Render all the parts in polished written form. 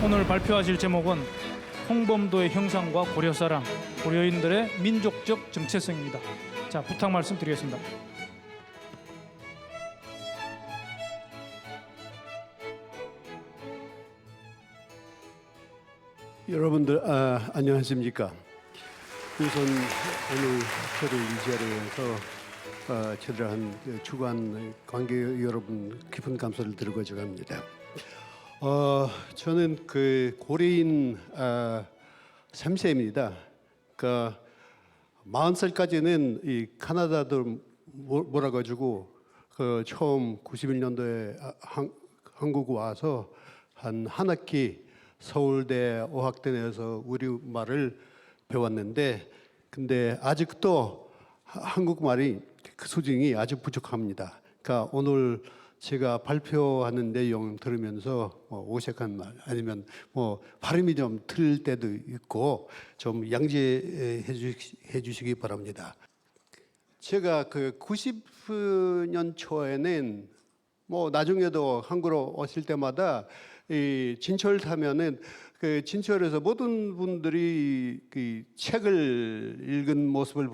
오늘 발표하실 제목은 홍범도의 형상과 고려사랑, 고려인들의 민족적 정체성입니다. 자, 부탁 말씀드리겠습니다. 여러분들 안녕하십니까? 우선 오늘 저를 이 자리에서 저를 한 주관 관계 여러분 깊은 감사를 드리고자 합니다. 저는 그 고려인 3세입니다. 그러니까 40살까지는 이 카나다도 몰아가지고 그 처음 91년도에 한국 와서 한 학기 서울대 어학대에서 우리말을 배웠는데, 근데 아직도 한국말이 그 수준이 아주 부족합니다. 그러니까 오늘 제가 발표하는 내용 들으면서 어색한 말 아니면 발음이 좀 틀릴 때도 있고 좀 양지해 주시기 바랍니다. 제가 그 90년 초에는 나중에도 한국으로 오실 때마다 이 진철 타면은 그 진철에서 모든 분들이 그 책을 읽은 모습을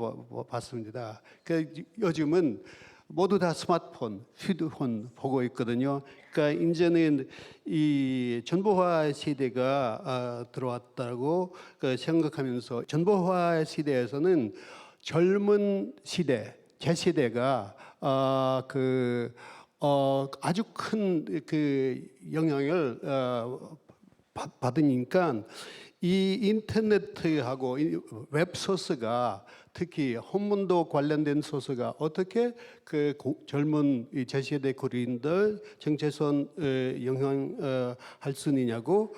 봤습니다. 그 요즘은 모두 다 스마트폰, 휴대폰 보고 있거든요. 그러니까 이제는 이 전보화 시대가 들어왔다고 생각하면서, 전보화 시대에서는 젊은 시대, 제 시대가 아주 큰 그 영향을 받으니까 이 인터넷하고 웹 소스가, 특히 홍범도 관련된 소스가 어떻게 그 젊은 제 세대 고려인들 정체성 영향할 수 있느냐고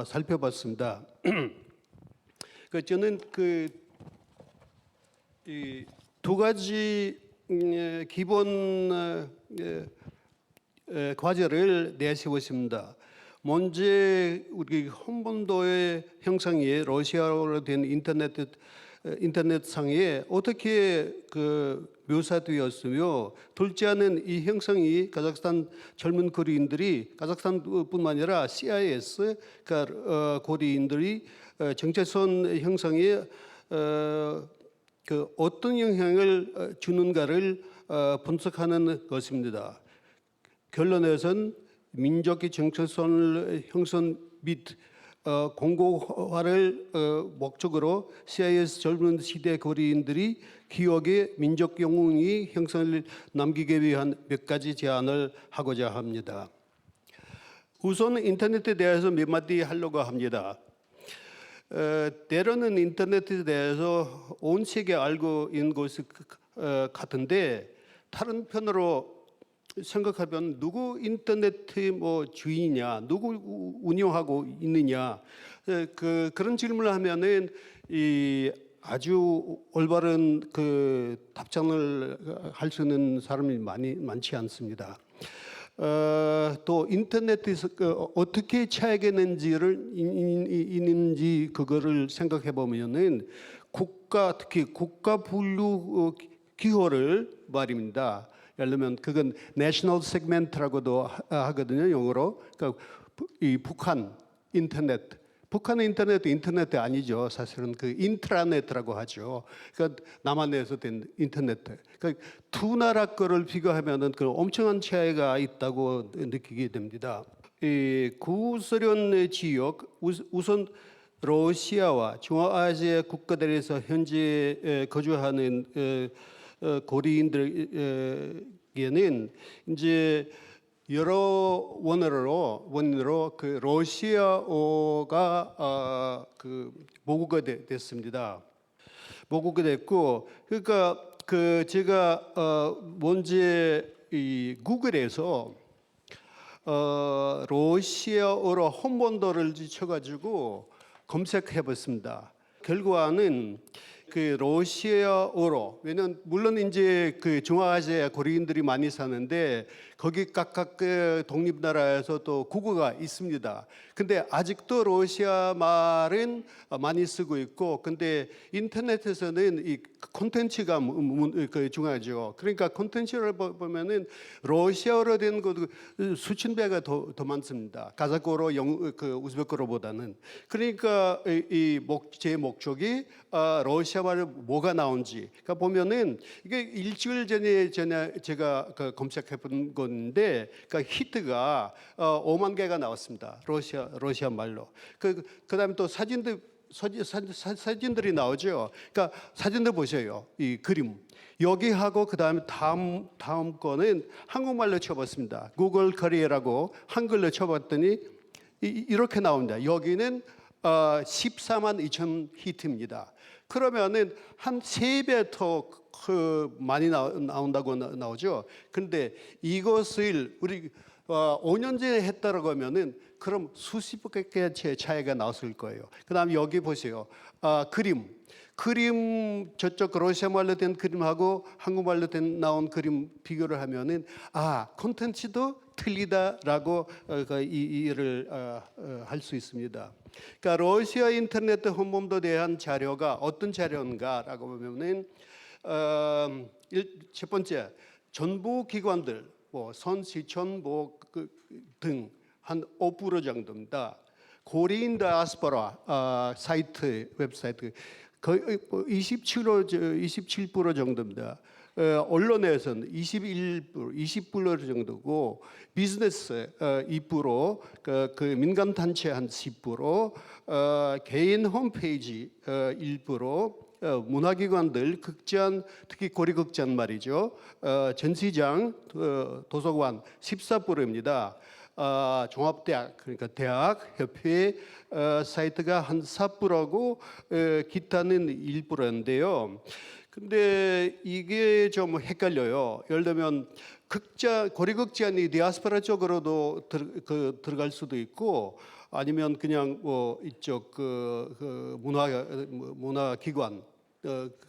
살펴봤습니다. 저는 이 두 가지 기본 과제를 내세웠습니다. 먼저 우리 홍범도의 형상이 러시아어로 된 인터넷상에 어떻게 묘사되었으며, 둘째는 이 형상이 카자흐스탄 젊은 고려인들이, 카자흐스탄뿐만 아니라 CIS 고려인들이 정체성 형상에 어떤 영향을 주는가를 분석하는 것입니다. 결론에서는 민족의 정체성을 형성 및 공고화를 목적으로 CIS 젊은 시대 고려인들이 기억의 민족 영웅이 형성을 남기기 위한 몇 가지 제안을 하고자 합니다. 우선 인터넷에 대해서 몇 마디 하려고 합니다. 때로는 인터넷에 대해서 온 세계 알고 있는 것이 같은데, 다른 편으로 생각하면 누구 인터넷 주인이냐, 누구 운영하고 있느냐, 그런 질문을 하면은 이 아주 올바른 답장을 할 수 있는 사람이 많지 않습니다. 또 인터넷에서 어떻게 차이가 있는지 그거를 생각해 보면은 특히 국가 분류 기호를 말입니다. 예를 들면 그건 내셔널 세그먼트라고도 하거든요, 영어로. 그러니까 이 북한의 인터넷도 인터넷이 아니죠. 사실은 그 인트라넷이라고 하죠. 그러니까 남한에서 된 인터넷. 그러니까 두 나라 거를 비교하면은 그 엄청난 차이가 있다고 느끼게 됩니다. 이 구소련 지역, 우선 러시아와 중앙아시아 국가들에서 현재 거주하는 고려인들에게는 이제 여러 원인으로 그 러시아어가 모국어가 됐습니다. 모국어가 됐고, 그러니까 제가 먼저 이 구글에서 러시아어로 홍범도를 쳐가지고 검색해봤습니다. 결과는 그 러시아어로 왜냐면 물론 이제 그 중앙아시아 고려인들이 많이 사는데 거기 각각 그 독립나라에서 또 국어가 있습니다. 근데 아직도 러시아 말은 많이 쓰고 있고, 근데 인터넷에서는 이 콘텐츠가 그 중요하죠. 그러니까 콘텐츠를 보면은 러시아어로 된 것도 수천 배가 더 많습니다. 카자흐어로, 그 우즈베크어로보다는. 그러니까 제 목적이 러시아 말로 뭐가 나온지. 그러니까 보면은 이게 일주일 전에 제가 검색해 본 건데, 그러니까 히트가 5만 개가 나왔습니다. 러시아 말로. 그다음에 또 사진들이 나오죠. 그러니까 사진들 보세요. 이 그림. 여기하고 그다음에 다음 거는 한국말로 쳐봤습니다. 구글 커리어라고 한글로 쳐봤더니 이렇게 나옵니다. 여기는 14만 2천 히트입니다. 그러면은 한 3배 더 많이 나온다고 나오죠. 근데 이것을 우리 5년 전에 했다라고 하면은 그럼 수십 개의 차이가 나왔을 거예요. 그다음 여기 보세요. 그림 저쪽 러시아 말로 된 그림하고 한국말로 나온 그림 비교를 하면은 콘텐츠도 틀리다라고 이해를 할 수 있습니다. 그러니까 러시아 인터넷 홍보에 대한 자료가 어떤 자료인가라고 보면은 첫 번째 정부 기관들 선시청 등 한 5% 정도입니다. 고려인 다이아스포라 사이트 웹사이트 거의 27% 정도입니다. 언론에서는 20% 정도고, 비즈니스 2%, 그 민간 단체 한 10%, 개인 홈페이지 1%, 문화기관들, 극장, 특히 고려극장 말이죠. 전시장, 도서관 14%입니다. 종합대학, 그러니까 대학 협회 사이트가 한 4%고 기타는 1%인데요. 근데 이게 좀 헷갈려요. 예를 들면 고려극장이 디아스포라 쪽으로도 들어갈 수도 있고, 아니면 그냥 이쪽 문화기관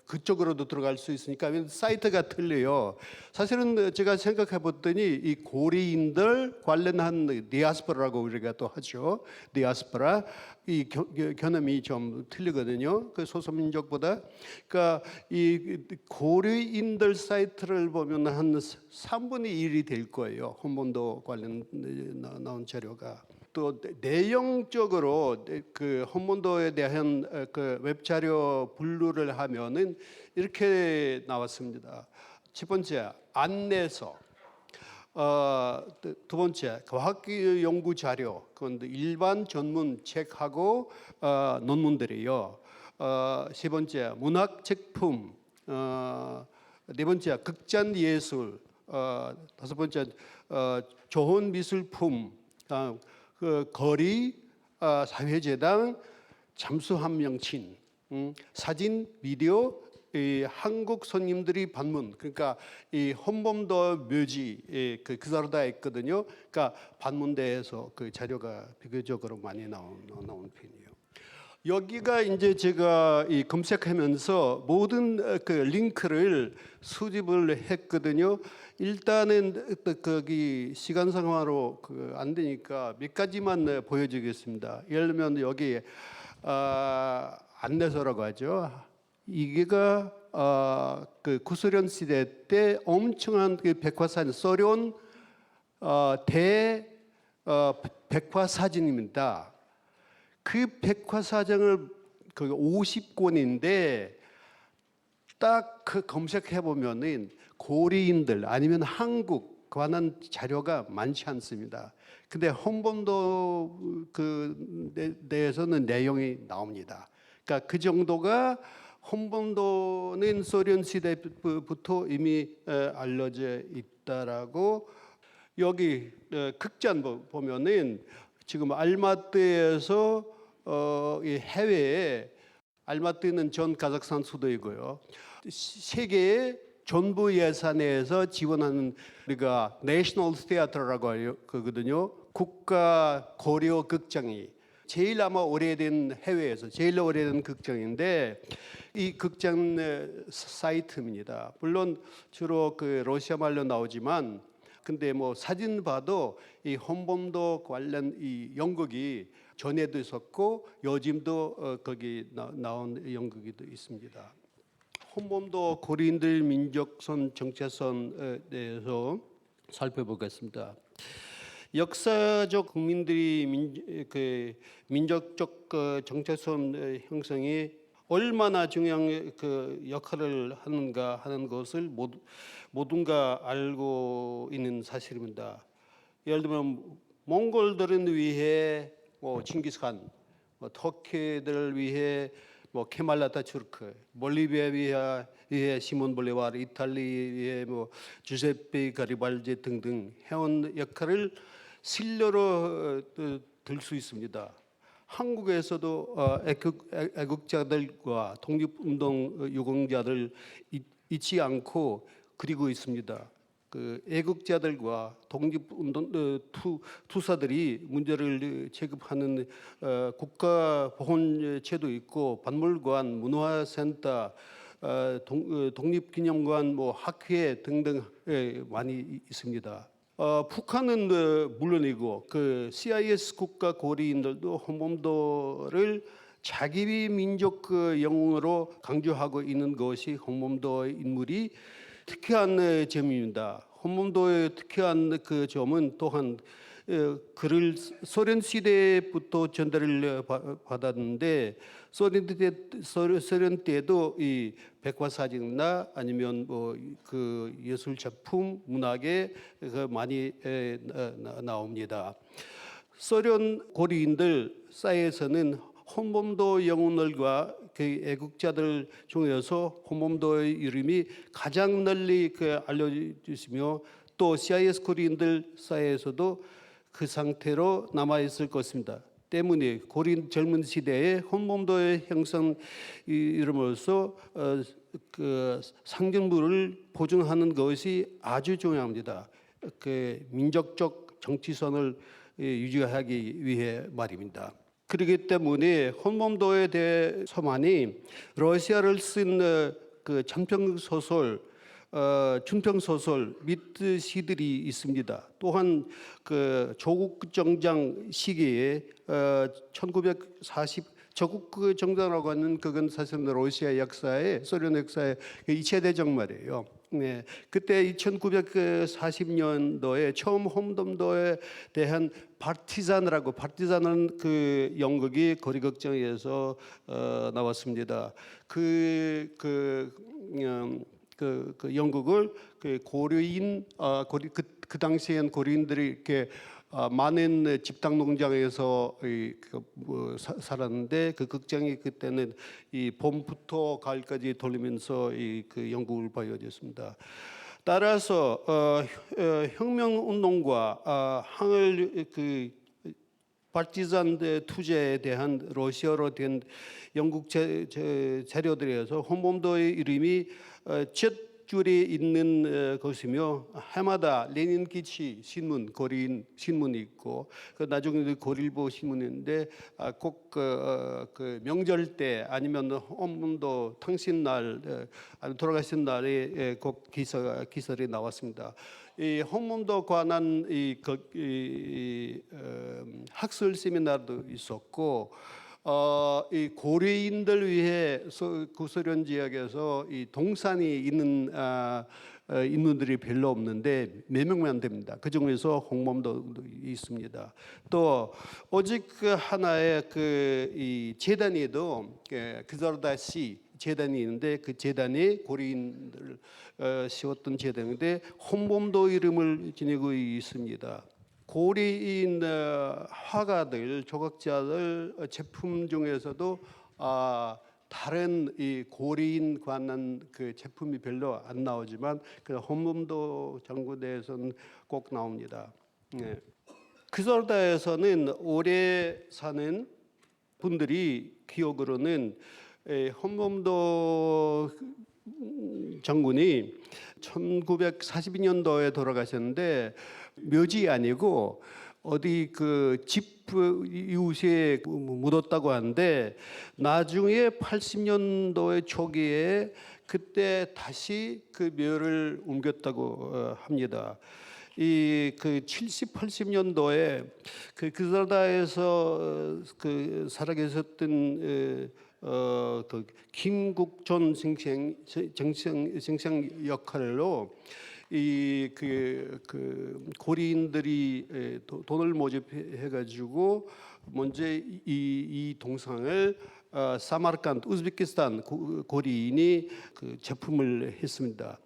그쪽으로도 들어갈 수 있으니까 사이트가 틀려요. 사실은 제가 생각해 봤더니 이 고려인들 관련한 디아스포라라고 우리가 또 하죠. 디아스포라 이 개념이 좀 틀리거든요. 그 소수민족보다. 그러니까 이 고려인들 사이트를 보면 한 3분의 1이 될 거예요. 홍범도 관련 나온 자료가. 또 내용적으로 그 홍범도에 대한 그 웹자료 분류를 하면은 이렇게 나왔습니다. 첫 번째 안내서, 두 번째 과학 연구 자료, 그건 일반 전문 책하고 논문들이요. 세 번째 문학 작품, 네 번째 극장 예술, 다섯 번째 좋은 미술품, 거리, 사회재단, 잠수함명칭, 사진, 비디오, 한국 손님들이 방문, 그러니까 이 홍범도 묘지 그 사로다 있거든요. 그러니까 방문대에서 그 자료가 비교적으로 많이 나온 편이에요. 여기가 이제 제가 이 검색하면서 모든 그 링크를 수집을 했거든요. 일단은 거기 시간 상황으로 안 되니까 몇 가지만 보여주겠습니다. 예를 들면 여기 안내서라고 하죠. 이게가 그 구소련 시대 때 엄청난 그 백화사진, 소련 백화사진입니다. 그 백화사전을 그 50권인데 딱 그 검색해 보면은 고려인들 아니면 한국 관한 자료가 많지 않습니다. 근데 홍범도 그 대해서는 내용이 나옵니다. 그러니까 그 정도가 홍범도는 소련 시대부터 이미 알려져 있다라고. 여기 극장 보면은 지금 알마트에서 이 해외에, 알마트는 전 카자흐스탄 수도이고요. 세계의 정부 예산에서 지원하는 우리가 내셔널 시어터라고 하거든요. 국가 고려 극장이 제일 아마 오래된 해외에서 제일 오래된 극장인데 이 극장 사이트입니다. 물론 주로 그 러시아 말로 나오지만 근데 뭐 사진 봐도 이 헌범도 관련 이 연극이 전에도 있었고 요즘도 거기 나온 연극이 있습니다. 헌범도 고려인들 민족선 정체선에 대해서 살펴보겠습니다. 역사적 국민들이 민족적 정체성 형성이 얼마나 중요한 그 역할을 하는가 하는 것을 모두가 알고 있는 사실입니다. 예를 들면 몽골들은 위해 뭐 칭기스칸, 뭐 터키들을 위해 뭐 케말 아타투르크, 볼리비아 위해 시몬 볼리바르, 이탈리아에 뭐 주세페 가리발디 등등 해온 역할을 실료로 들 수 있습니다. 한국에서도 애국자들과 독립운동 유공자들 잊지 않고 그리고 있습니다. 그 애국자들과 독립운동 투사들이 문제를 제기하는 국가보훈제도 있고 박물관, 문화센터, 독립기념관, 뭐 학회 등등 많이 있습니다. 북한은 물론이고 그 CIS 국가 고리인들도 헌범도를 자기 민족 그 영웅으로 강조하고 있는 것이 헌범도의 인물이 특이한 점입니다. 헌범도의 특이한 그 점은 또한 그를 소련 시대부터 전달을 받았는데 소련 때도 이 백화사진이나 아니면 뭐 그 예술 작품 문학에 많이 나옵니다. 소련 고리인들 사이에서는 헌범도 영웅들과 그 애국자들 중에서 헌범도의 이름이 가장 널리 알려지시며 또 CIS 고리인들 사이에서도 그 상태로 남아 있을 것입니다. 때문에 고린 젊은 시대에 헌범도의 형성 이름으로써 그 상징물을 보존하는 것이 아주 중요합니다. 그 민족적 정치선을 유지하기 위해 말입니다. 그렇기 때문에 헌범도에 대해서만이 러시아를 쓴 그 장편 소설, 중편 소설 및 시들이 있습니다. 또한 그 조국 정장 시기에 1940 조국 정장이라고 하는 그건 사실 러시아 역사에 소련 역사의 2차 대전 말이에요. 네, 그때 1940년도에 처음 헌범도에 대한 파티잔은 그 연극이 고리극장에서 나왔습니다. 그 연극을 그 고려인 그 당시엔 고려인들이 이렇게 많은 집단 농장에서 살았는데 그 극장이 그때는 이 봄부터 가을까지 돌리면서 그 연극을 보여줬습니다. 따라서 혁명 운동과 항일 그 파티잔 투제에 대한 러시아로 된 영국 자료들에서 헌범도의 이름이 첫 줄에 있는 것이며 해마다 레닌 기치 신문 고린 신문이 있고 그 나중에 고릴보 신문인데 꼭 그 명절 때 아니면 헌범도 당신날 돌아가신 날에 꼭 기사들이 나왔습니다. 이 헌범도 관한 학술 세미나도 있었고 이 고려인들 위해 구소련 지역에서 이 동산이 있는 인물들이 별로 없는데 몇 명만 됩니다. 그 중에서 헌범도 있습니다. 또 오직 하나의 이 재단에도 그자르다시 재단이 있는데 그 재단이 고려인들 세웠던 재단인데 헌범도 이름을 지니고 있습니다. 고려인 화가들, 조각자들 제품 중에서도 다른 이 고려인 관한 그 제품이 별로 안 나오지만 그 헌범도 장군대에서는 꼭 나옵니다. 네. 그설다에서는 오래 사는 분들이 기억으로는 헌범도 장군이 1942년도에 돌아가셨는데 묘지 아니고 어디 그 집 이웃에 묻었다고 하는데 나중에 80년도의 초기에 그때 다시 그 묘를 옮겼다고 합니다. 이 그 70, 80년도에 그 그사다에서 그 살아 계셨던 그 김국존 생생 역할로 이 그 고리인들이 돈을 모집해 가지고 먼저 이 동상을 사마르칸드 우즈베키스탄 고리인이 그 제품을 했습니다.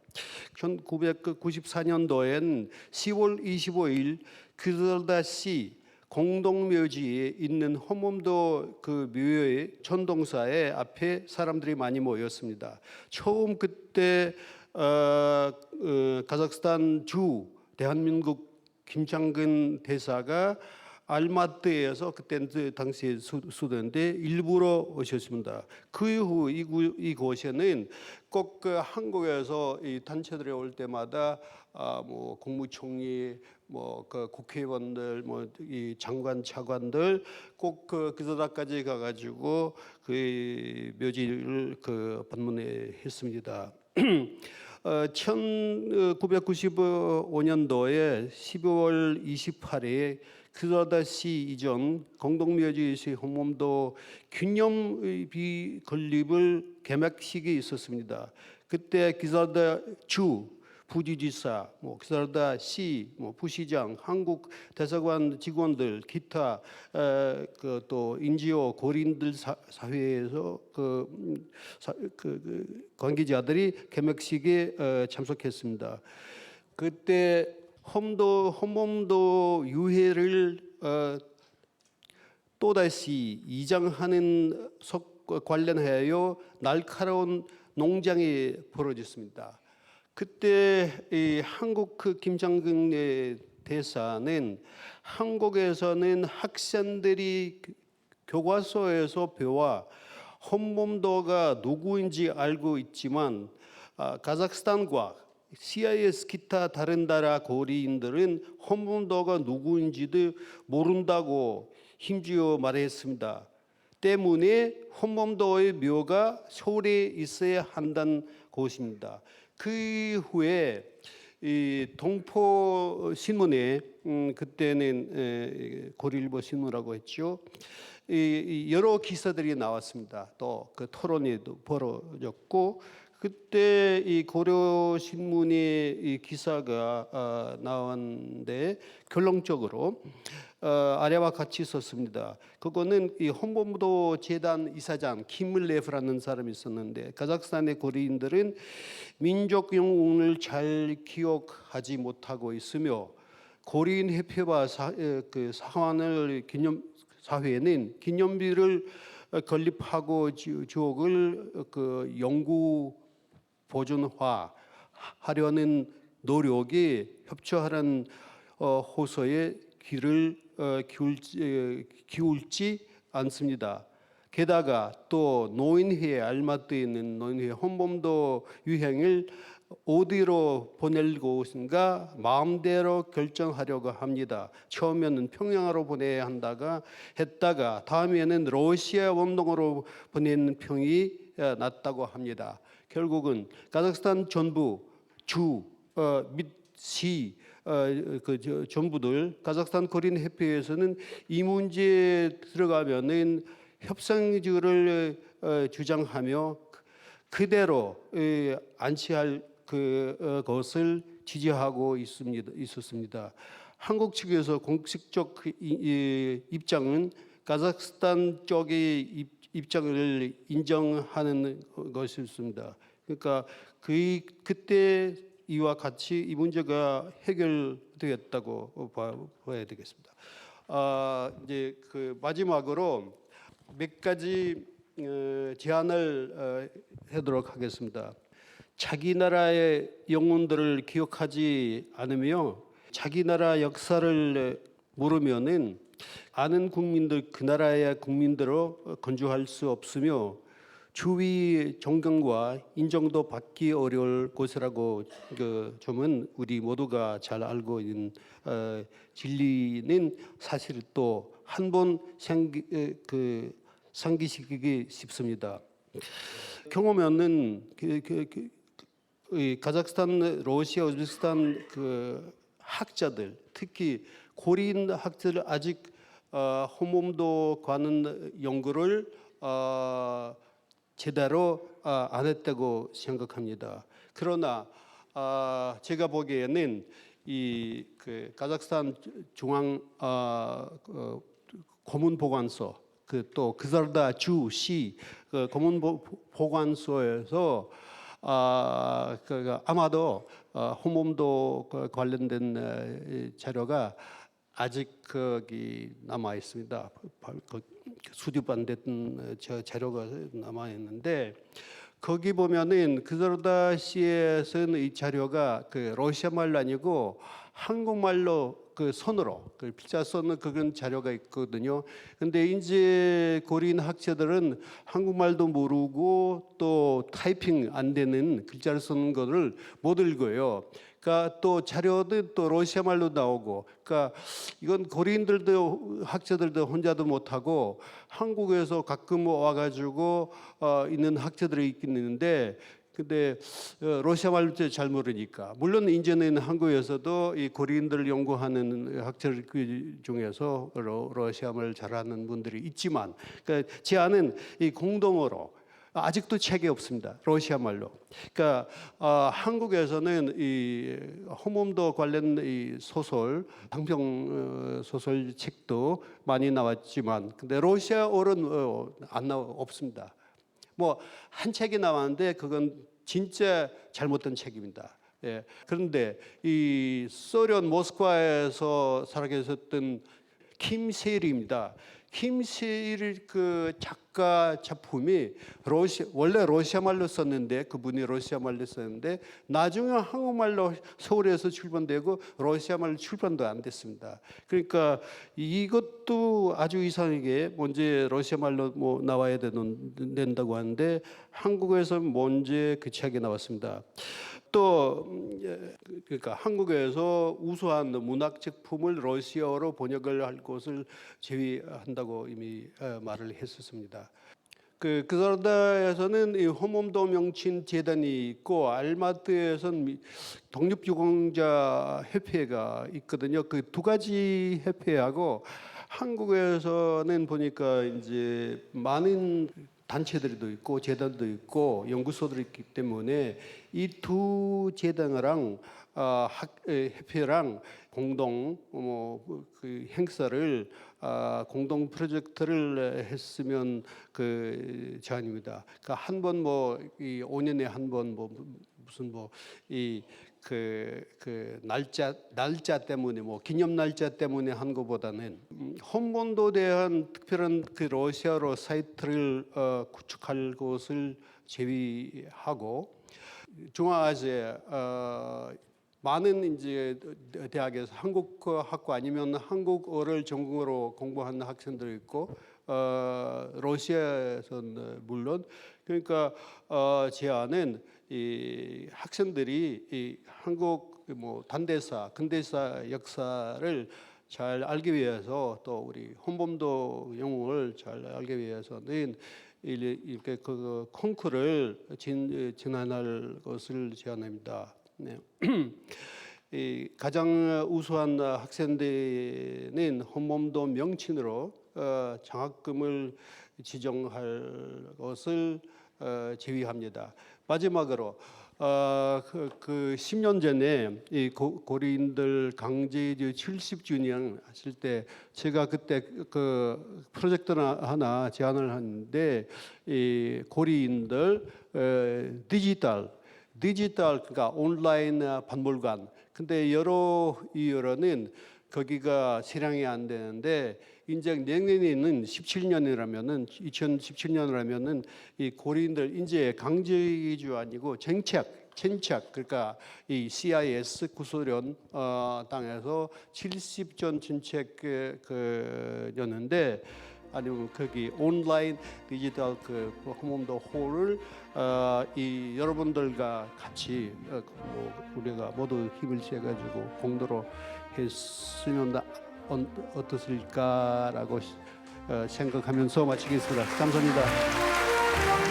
1994년도엔 10월 25일 그들다시 공동묘지에 있는 홈몸도 그 묘의 전동사의 앞에 사람들이 많이 모였습니다. 처음 그때 카자흐스탄 주 대한민국 김창근 대사가 알마트에서 그때 당시에 수도인데 일부러 오셨습니다. 그 이후 이곳에는 꼭 그 한국에서 이 단체들이 올 때마다 뭐 국무총리, 뭐 그 국회의원들, 뭐 이 장관, 차관들 꼭 그 그사다까지 가가지고 그 묘지를 그 방문했습니다. 1995년도에 12월 28일에 그사다시 이전 공동묘지시 홈몸도 기념비 건립을 개막식이 있었습니다. 그때 그사다 주 부지지사, 뭐 그사다 시, 뭐 부시장, 한국 대사관 직원들, 기타 또 인지오 고린들 사회에서 그 관계자들이 개막식에 참석했습니다. 그때 홈몸도 유해를 또다시 이장하는 관련하여 날카로운 농장이 벌어졌습니다. 그때 이 한국 그 김장근 대사는 한국에서는 학생들이 교과서에서 배워 홈몸도가 누구인지 알고 있지만 카자흐스탄과 CIS 기타 다른 나라 고리인들은 홈몸도가 누구인지도 모른다고 힘주어 말했습니다. 때문에 홈몸도의 묘가 서울에 있어야 한다는 것입니다. 그 후에 이 동포 신문에 그때는 고릴보 신문이라고 했죠. 여러 기사들이 나왔습니다. 또 그 토론회도 벌어졌고 그때 이 고려 신문의 이 기사가 나왔는데 결론적으로 아래와 같이 썼습니다. 그거는 이 홈몸도 재단 이사장 키밀레프라는 사람이 있었는데 카자흐스탄의 고리인들은 민족 영웅을 잘 기억하지 못하고 있으며 고리인 협회와 그 사환을 사회는 기념비를 건립하고 지옥을 그 영구 보존화 하려는 노력이 협조하는 호소에 귀를 기울지 않습니다. 게다가 또 노인회에 알마트에 있는 노인회 홈몸도 유행을 어디로 보낼 것인가 마음대로 결정하려고 합니다. 처음에는 평양으로 보내야 했다가 다음에는 러시아 원동으로 보내는 평이 났다고 합니다. 결국은 카자흐스탄 전부 주 및 시 전부들 카자흐스탄 고린 협회에서는 이 문제에 들어가면은 협상주를 주장하며 그대로 안치할 것을 지지하고 있었습니다. 한국 측에서 공식적 입장은 카자흐스탄 쪽의 입장을 인정하는 것이었습니다. 그러니까 그때 이와 같이 이 문제가 해결되었다고 봐야 되겠습니다. 이제 그 마지막으로 몇 가지 제안을 하도록 하겠습니다. 자기 나라의 영웅들을 기억하지 않으며 자기 나라 역사를 모르면은 아는 국민들 그 나라의 국민대로 건조할 수 없으며 주위 정경과 인정도 받기 어려울 것이라고 그 점은 우리 모두가 잘 알고 있는 진리는 사실 또 한 번 상기시키기 쉽습니다. 경험이 없는 이 카자흐스탄, 러시아, 우즈베키스탄 그 학자들, 특히 고리인 학자들 아직 혼몸도 관한 연구를 제대로 안 했다고 생각합니다. 그러나 제가 보기에는 이 그 카자흐스탄 중앙 고문보관소 또 그자르다 주시 고문보관소에서 아마도 혼몸도 관련된 자료가 아직 거기 남아 있습니다. 수집 안 됐던 자료가 남아 있는데 거기 보면은 그자르다시에서는 이 자료가 그 러시아 말로 아니고 한국말로 그 손으로 그 필자 써는 그런 자료가 있거든요. 근데 이제 고리인 학자들은 한국말도 모르고 또 타이핑 안 되는 글자를 쓰는 거를 못 읽어요. 그러니까 또 자료도 또 러시아 말로 나오고, 그러니까 이건 고리인들도 학자들도 혼자도 못하고 한국에서 가끔 와가지고 있는 학자들이 있긴 있는데. 근데 러시아 말로 잘 모르니까 물론 이제는 한국에서도 이 고리인들 연구하는 학자들 중에서 러시아 말 잘하는 분들이 있지만, 그러니까 제 아는 이 공동어로 아직도 책이 없습니다. 러시아 말로. 그러니까 한국에서는 이 혼몸도 관련 이 소설, 장편 소설 책도 많이 나왔지만, 근데 러시아어는 없습니다. 뭐 한 책이 나왔는데 그건 진짜 잘못된 책입니다. 예. 그런데 이 소련 모스크바에서 살아계셨던 김세일입니다. 김세일 그 작가 작품이 원래 러시아 말로 썼는데, 그분이 러시아 말로 썼는데 나중에 한국말로 서울에서 출판되고 러시아 말로 출판도 안 됐습니다. 그러니까 이것도 아주 이상하게 먼저 러시아 말로 뭐 나와야 된다고 하는데 한국에서 먼저 그 책이 나왔습니다. 또 그러니까 한국에서 우수한 문학 작품을 러시아어로 번역을 할 것을 제의한다고 이미 말을 했었습니다. 그자르다에서는 이 혼몸도 명칭 재단이 있고 알마트에서는 독립유공자 협회가 있거든요. 그 두 가지 협회하고 한국에서는 보니까 이제 많은 단체들도 있고 재단도 있고 연구소들이 있기 때문에 이 두 재단이랑 협회랑 공동 그 행사를 공동 프로젝트를 했으면 그 제안입니다. 그러니까 한 번 뭐 이 5년에 한 번 뭐 무슨 뭐 이 그 날짜 때문에 뭐 기념 날짜 때문에 한 것보다는 혼본도에 대한 특별한 그 러시아어 사이트를 구축할 것을 제의하고 중앙아시아 많은 이제 대학에서 한국학과 아니면 한국어를 전공으로 공부하는 학생들이 있고 러시아에서는 물론 그러니까 제 안은 이 학생들이 이 한국 뭐 단대사, 근대사 역사를 잘 알기 위해서 또 우리 혼범도 영웅을 잘 알기 위해서는 이렇게 그 콩쿠르를 진행할 것을 제안합니다. 네. 이 가장 우수한 학생들은 혼몸도 명칭으로 장학금을 지정할 것을 제의합니다. 마지막으로 그 10년 전에 이 고리인들 강제이주 70주년 하실 때 제가 그때 그 프로젝트 하나 제안을 했는데 이 고리인들 디지털 그러니까 온라인 박물관. 근데 여러 이유로는 거기가 실행이 안 되는데 이제 내년에는 17년이라면은 2017년이라면은 이 고리인들 이제 강제 이주 아니고 정착 그러니까 이 CIS 구소련 땅에서 70전 정책이었는데 아니면 거기 온라인 디지털 그 홍범도 홀을 이 여러분들과 같이 우리가 모두 힘을 취해가지고 공도로 했으면 어떻을까라고 생각하면서 마치겠습니다. 감사합니다.